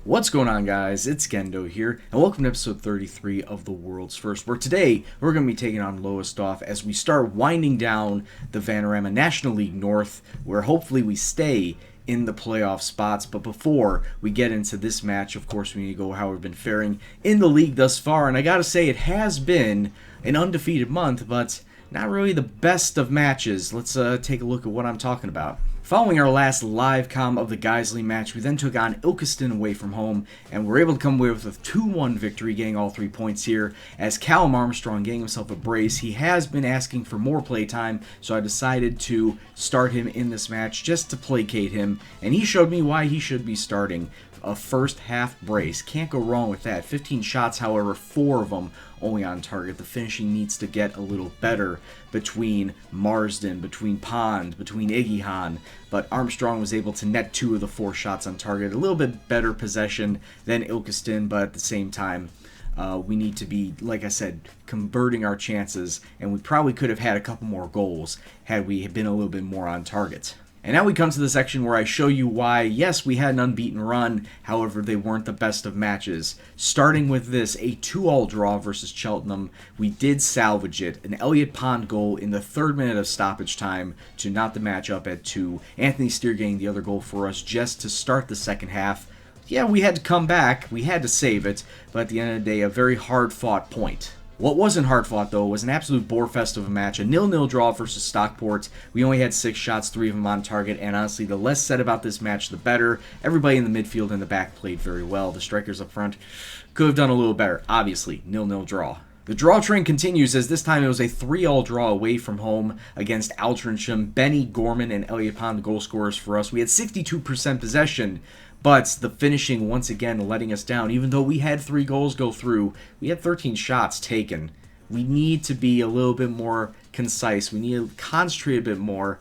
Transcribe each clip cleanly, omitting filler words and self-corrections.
What's going on, guys? It's Gendo here, and welcome to episode 33 of the World's First, where today we're going to be taking on Lowestoft as we start winding down the Vanarama National League North, where hopefully we stay in the playoff spots. But before we get into this match, of course, we need to go how we've been faring in the league thus far, and I gotta say, it has been an undefeated month, but not really the best of matches. Let's take a look at what I'm talking about. Following our last live comm of the Geisley match, we then took on Ilkeston away from home, and were able to come away with a 2-1 victory, getting all 3 points here, as Callum Armstrong getting himself a brace. He has been asking for more play time, so I decided to start him in this match just to placate him, and he showed me why he should be starting. A first half brace. Can't go wrong with that. 15 shots, however, 4 of them only on target. The finishing needs to get a little better between Marsden, between Pond, between Iggyhan, but Armstrong was able to net 2 of the 4 shots on target. A little bit better possession than Ilkeston, but at the same time, we need to be, like I said, converting our chances, and we probably could have had a couple more goals had we been a little bit more on target. And now we come to the section where I show you why, yes, we had an unbeaten run, however, they weren't the best of matches. Starting with this, a 2-all draw versus Cheltenham. We did salvage it. An Elliott Pond goal in the 3rd minute of stoppage time to knot the match up at 2. Anthony Steer getting the other goal for us just to start the second half. Yeah, we had to come back. We had to save it. But at the end of the day, a very hard-fought point. What wasn't hard-fought, though, was an absolute bore-fest of a match. A 0-0 draw versus Stockport. We only had 6 shots, 3 of them on target, and honestly, the less said about this match, the better. Everybody in the midfield and the back played very well. The strikers up front could have done a little better. Obviously, 0-0 draw. The draw train continues, as this time it was a 3-all draw away from home against Altrincham. Benny, Gorman, and Elliott Pond, the goal scorers for us. We had 62% possession, but the finishing once again letting us down. Even though we had 3 goals go through, we had 13 shots taken. We need to be a little bit more concise. We need to concentrate a bit more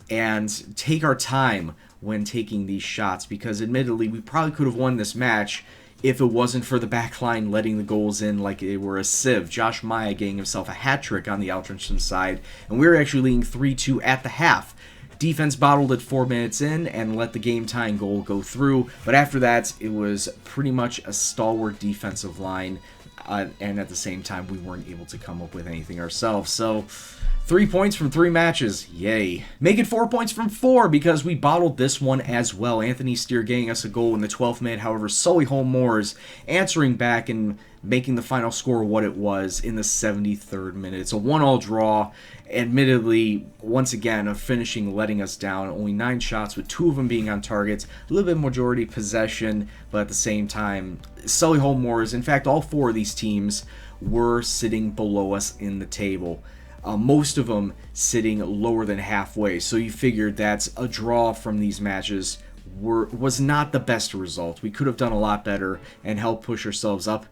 and take our time when taking these shots, because admittedly we probably could have won this match if it wasn't for the back line letting the goals in like they were a sieve. Josh Maya getting himself a hat trick on the Altrincham side, and we were actually leading 3-2 at the half. Defense bottled it 4 minutes in and let the game-tying goal go through, but after that, it was pretty much a stalwart defensive line, and at the same time, we weren't able to come up with anything ourselves. So 3 points from 3 matches, yay. Make it 4 points from 4 because we bottled this one as well. Anthony Steer getting us a goal in the 12th minute, however, Solihull Moors answering back and making the final score what it was in the 73rd minute. It's a 1-all draw. Admittedly, once again, a finishing letting us down. Only 9 shots, with 2 of them being on target. A little bit majority possession, but at the same time, Solihull Moors, in fact, all 4 of these teams were sitting below us in the table. Most of them sitting lower than halfway, so you figured that a draw from these matches was not the best result. We could have done a lot better and helped push ourselves up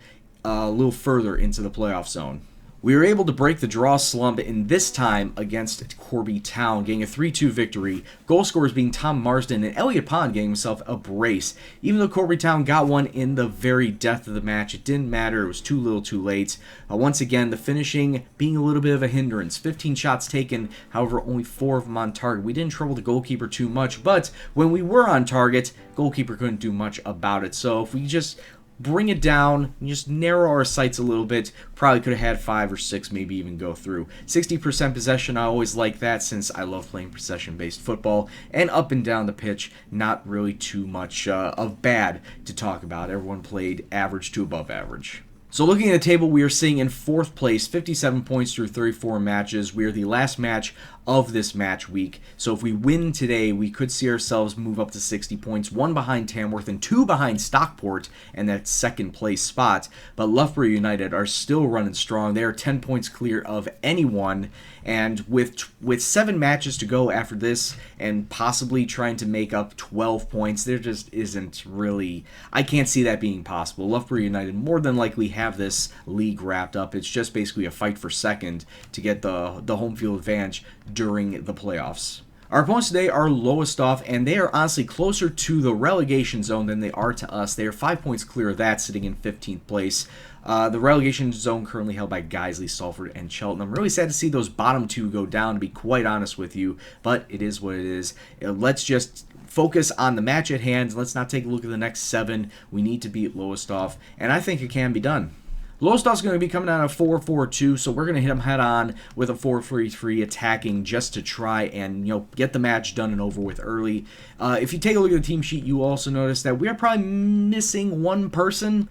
a little further into the playoff zone. We were able to break the draw slump in this time against Corby Town, getting a 3-2 victory. Goal scorers being Tom Marsden and Elliott Pond getting himself a brace. Even though Corby Town got one in the very depth of the match, it didn't matter. It was too little too late. Once again, the finishing being a little bit of a hindrance. 15 shots taken, however, only 4 of them on target. We didn't trouble the goalkeeper too much, but when we were on target, goalkeeper couldn't do much about it. So if we just bring it down and just narrow our sights a little bit, probably could have had 5 or 6 maybe even go through. 60% possession, I always like that since I love playing possession-based football. And up and down the pitch, not really too much of bad to talk about. Everyone played average to above average. So looking at the table, we are sitting in 4th place, 57 points through 34 matches. We are the last match of this match week. So if we win today, we could see ourselves move up to 60 points, 1 behind Tamworth and 2 behind Stockport and that 2nd place spot. But Loughborough United are still running strong. They are 10 points clear of anyone. And with 7 matches to go after this and possibly trying to make up 12 points, there just isn't really, I can't see that being possible. Loughborough United more than likely have this league wrapped up. It's just basically a fight for second to get the home field advantage during the playoffs. Our opponents today are Lowestoft, and they are honestly closer to the relegation zone than they are to us. They are 5 points clear of that, sitting in 15th place. The relegation zone currently held by Geisley, Salford, and Cheltenham. I'm really sad to see those bottom 2 go down, to be quite honest with you, but it is what it is. Let's just focus on the match at hand. Let's not take a look at the next 7. We need to beat Lowestoft, and I think it can be done. Lowestoft's going to be coming out of 4-4-2, so we're going to hit them head on with a 4-3-3 attacking just to try and get the match done and over with early. If you take a look at the team sheet, you also notice that we are probably missing one person.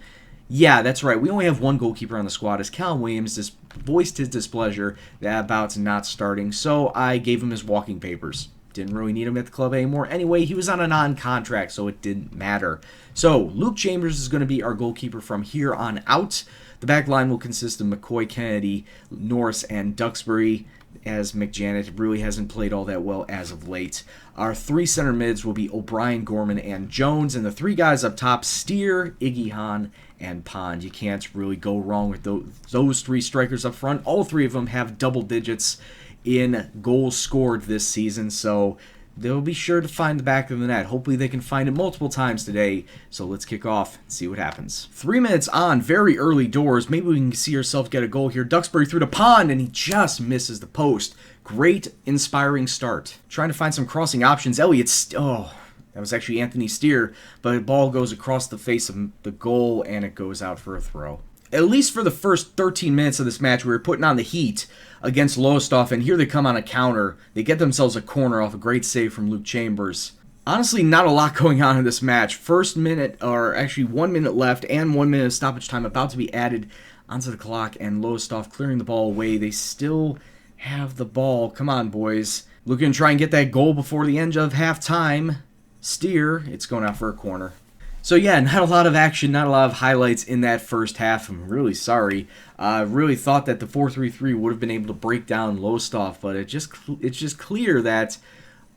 Yeah, that's right. We only have one goalkeeper on the squad, as Callum Williams just voiced his displeasure about not starting, so I gave him his walking papers. Didn't really need him at the club anymore. Anyway, he was on a non-contract, so it didn't matter. So, Luke Chambers is going to be our goalkeeper from here on out. The back line will consist of McCoy, Kennedy, Norris, and Duxbury, as McJanet really hasn't played all that well as of late. Our 3 center mids will be O'Brien, Gorman, and Jones, and the 3 guys up top, Steer, Iggy Hahn, and Pond. You can't really go wrong with those 3 strikers up front. All 3 of them have double digits in goals scored this season, so they'll be sure to find the back of the net. Hopefully they can find it multiple times today. So let's kick off and see what happens. 3 minutes on, very early doors. Maybe we can see ourselves get a goal here. Duxbury through to Pond, and he just misses the post. Great, inspiring start. Trying to find some crossing options. Elliott, oh, that was actually Anthony Steer, but the ball goes across the face of the goal, and it goes out for a throw. At least for the first 13 minutes of this match, we were putting on the heat against Lowestoft, and here they come on a counter. They get themselves a corner off a great save from Luke Chambers. Honestly, not a lot going on in this match. First minute, or actually 1 minute left, and 1 minute of stoppage time about to be added onto the clock, and Lowestoft clearing the ball away. They still have the ball. Come on, boys. Looking to try and get that goal before the end of halftime. Steer, it's going out for a corner. So yeah, not a lot of action, not a lot of highlights in that first half. I'm really sorry. I really thought that the 4-3-3 would have been able to break down Lowestoft, but it's just clear that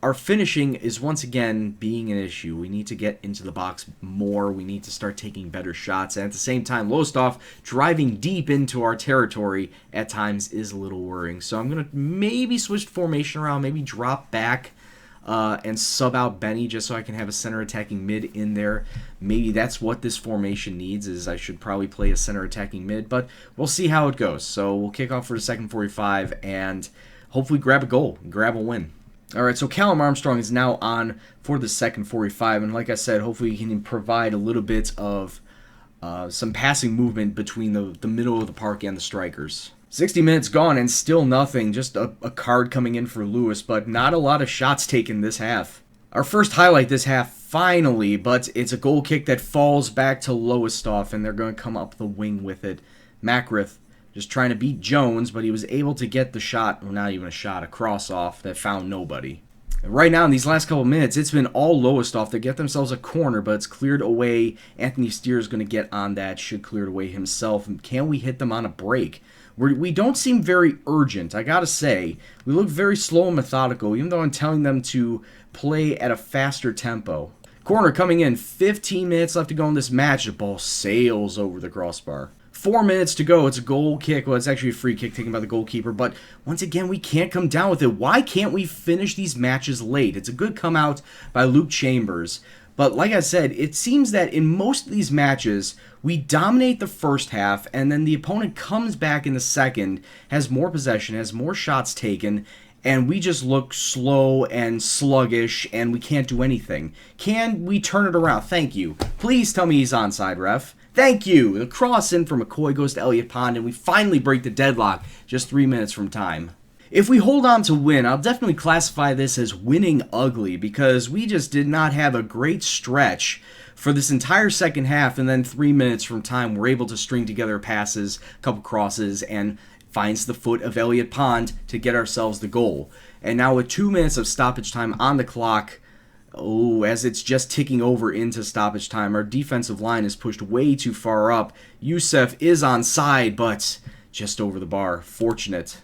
our finishing is once again being an issue. We need to get into the box more. We need to start taking better shots. And at the same time, Lowestoft driving deep into our territory at times is a little worrying. So I'm going to maybe switch formation around, maybe drop back and sub out Benny just so I can have a center attacking mid in there. Maybe that's what this formation needs, is I should probably play a center attacking mid, but we'll see how it goes. So we'll kick off for the second 45 and hopefully grab a goal, grab a win. All right, so Callum Armstrong is now on for the second 45, and like I said, hopefully he can provide a little bit of some passing movement between the middle of the park and the strikers. 60 minutes gone and still nothing, just a card coming in for Lewis, but not a lot of shots taken this half. Our first highlight this half, finally, but it's a goal kick that falls back to Lowestoft, and they're going to come up the wing with it. Mackrith just trying to beat Jones, but he was able to get the shot, well, not even a shot, a cross-off that found nobody. And right now, in these last couple minutes, it's been all Lowestoft. They get themselves a corner, but it's cleared away. Anthony Steer is going to get on that, should clear it away himself. Can we hit them on a break? We don't seem very urgent, I gotta say. We look very slow and methodical, even though I'm telling them to play at a faster tempo. Corner coming in, 15 minutes left to go in this match. The ball sails over the crossbar. 4 minutes to go. It's a goal kick. Well, it's actually a free kick taken by the goalkeeper, but once again, we can't come down with it. Why can't we finish these matches late? It's a good come out by Luke Chambers. But like I said, it seems that in most of these matches, we dominate the first half, and then the opponent comes back in the second, has more possession, has more shots taken, and we just look slow and sluggish, and we can't do anything. Can we turn it around? Thank you. Please tell me he's onside, ref. Thank you. The cross in from McCoy goes to Elliott Pond, and we finally break the deadlock just 3 minutes from time. If we hold on to win, I'll definitely classify this as winning ugly, because we just did not have a great stretch for this entire second half, and then 3 minutes from time we're able to string together passes, a couple crosses, and finds the foot of Elliott Pond to get ourselves the goal. And now with 2 minutes of stoppage time on the clock, as it's just ticking over into stoppage time, our defensive line is pushed way too far up. Youssef is onside, but just over the bar. Fortunate.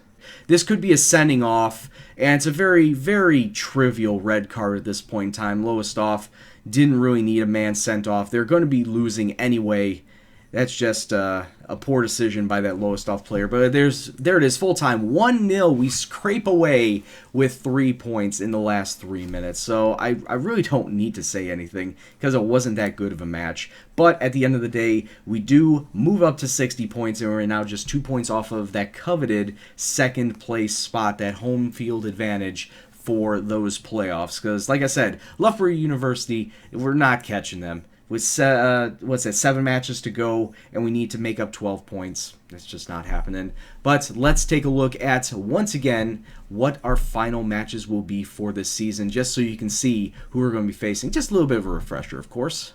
This could be a sending off, and it's a very, very trivial red card at this point in time. Lowestoft didn't really need a man sent off. They're going to be losing anyway. That's just a poor decision by that Lowestoft player. But there it is, full time. 1-0. We scrape away with 3 points in the last 3 minutes. So I really don't need to say anything because it wasn't that good of a match. But at the end of the day, we do move up to 60 points, and we're now just 2 points off of that coveted second place spot, that home field advantage for those playoffs. Because, like I said, Loughborough University, we're not catching them. With 7 matches to go, and we need to make up 12 points. That's just not happening. But let's take a look at, once again, what our final matches will be for this season, just so you can see who we're going to be facing. Just a little bit of a refresher, of course.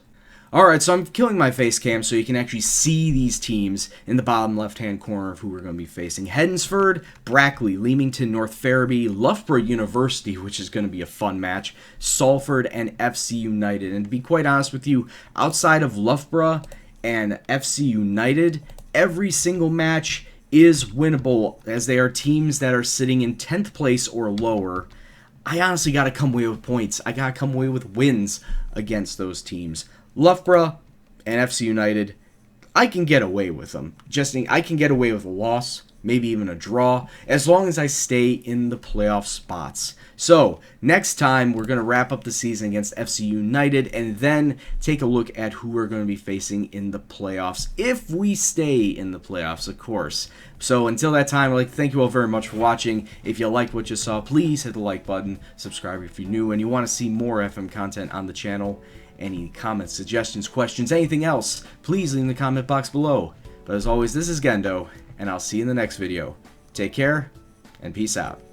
Alright, so I'm killing my face cam so you can actually see these teams in the bottom left-hand corner of who we're going to be facing. Hednesford, Brackley, Leamington, North Ferriby, Loughborough University, which is going to be a fun match, Salford, and FC United. And to be quite honest with you, outside of Loughborough and FC United, every single match is winnable, as they are teams that are sitting in 10th place or lower. I honestly got to come away with points. I got to come away with wins against those teams. Loughborough and FC United, I can get away with them. I can get away with a loss, maybe even a draw, as long as I stay in the playoff spots. So, next time, we're going to wrap up the season against FC United and then take a look at who we're going to be facing in the playoffs, if we stay in the playoffs, of course. So, until that time, I'd like to thank you all very much for watching. If you liked what you saw, please hit the like button, subscribe if you're new, and you want to see more FM content on the channel. Any comments, suggestions, questions, anything else, please leave in the comment box below. But as always, this is Gendo, and I'll see you in the next video. Take care, and peace out.